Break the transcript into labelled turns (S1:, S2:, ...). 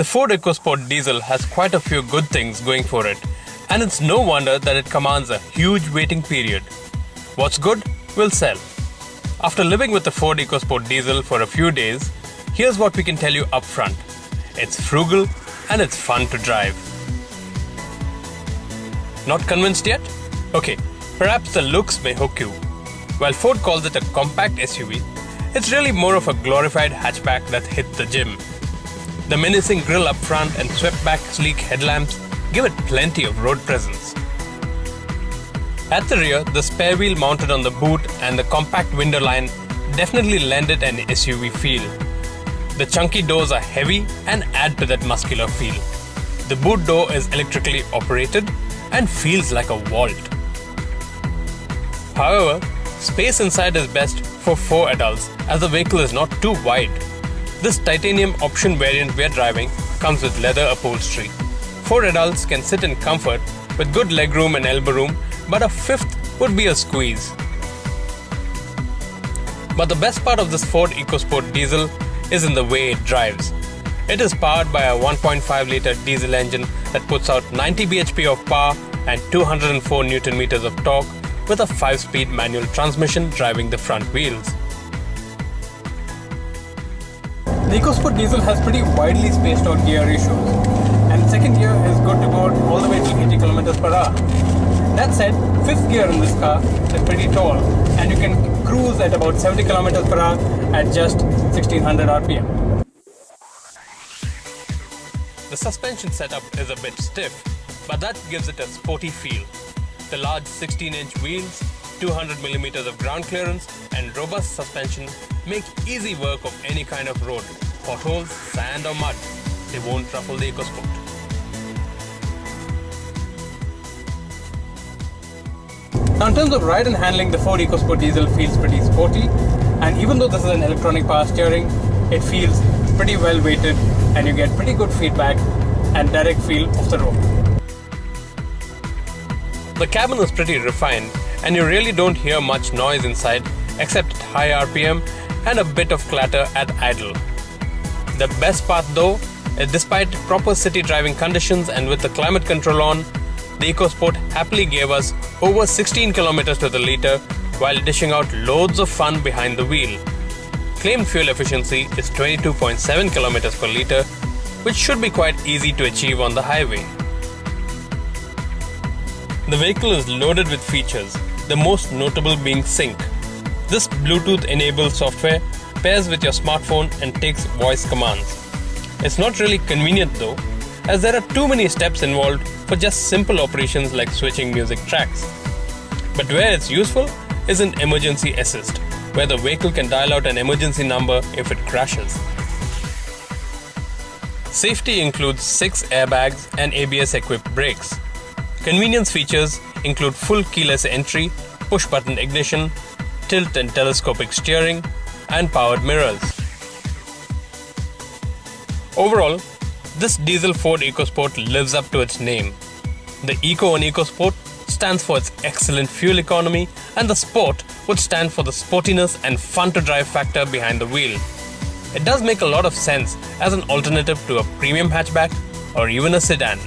S1: Ford EcoSport diesel has quite a few good things going for it, and it's no wonder that it commands a huge waiting period. What's good will sell. After living with the Ford EcoSport diesel for a few days, here's what we can tell you up front. It's frugal and it's fun to drive. Not convinced yet? Okay, perhaps the looks may hook you. While Ford calls it a compact SUV, it's really more of a glorified hatchback that hit the gym. The menacing grille up front and swept-back sleek headlamps give it plenty of road presence. At the rear, the spare wheel mounted on the boot and the compact window line definitely lend it an SUV feel. The chunky doors are heavy and add to that muscular feel. The boot door is electrically operated and feels like a vault. However, space inside is best for 4 adults as the vehicle is not too wide. This titanium option variant we are driving comes with leather upholstery. 4 adults can sit in comfort with good legroom and elbow room, but a 5th would be a squeeze. But the best part of this Ford EcoSport diesel is in the way it drives. It is powered by a 1.5-litre diesel engine that puts out 90 bhp of power and 204 Nm of torque with a 5-speed manual transmission driving the front wheels. The EcoSport diesel has pretty widely spaced out gear ratios, and second gear is good to go all the way to 80 km per hour. That said, 5th gear in this car is pretty tall, and you can cruise at about 70 km per hour at just 1600 rpm. The suspension setup is a bit stiff, but that gives it a sporty feel. The large 16-inch wheels, 200mm of ground clearance and robust suspension make easy work of any kind of road, potholes, sand or mud. They won't ruffle the EcoSport. Now in terms of ride and handling, the Ford EcoSport diesel feels pretty sporty, and even though this is an electronic power steering, it feels pretty well weighted and you get pretty good feedback and direct feel of the road. The cabin is pretty refined and you really don't hear much noise inside except at high RPM and a bit of clatter at idle. The best part though is despite proper city driving conditions and with the climate control on, the EcoSport happily gave us over 16 km to the litre while dishing out loads of fun behind the wheel. Claimed fuel efficiency is 22.7 km per litre, which should be quite easy to achieve on the highway. The vehicle is loaded with features, the most notable being Sync. This Bluetooth-enabled software pairs with your smartphone and takes voice commands. It's not really convenient though, as there are too many steps involved for just simple operations like switching music tracks. But where it's useful is in emergency assist, where the vehicle can dial out an emergency number if it crashes. Safety includes 6 airbags and ABS-equipped brakes. Convenience features include full keyless entry, push-button ignition, tilt and telescopic steering, and powered mirrors. Overall, this diesel Ford EcoSport lives up to its name. The Eco in EcoSport stands for its excellent fuel economy, and the Sport would stand for the sportiness and fun to drive factor behind the wheel. It does make a lot of sense as an alternative to a premium hatchback or even a sedan.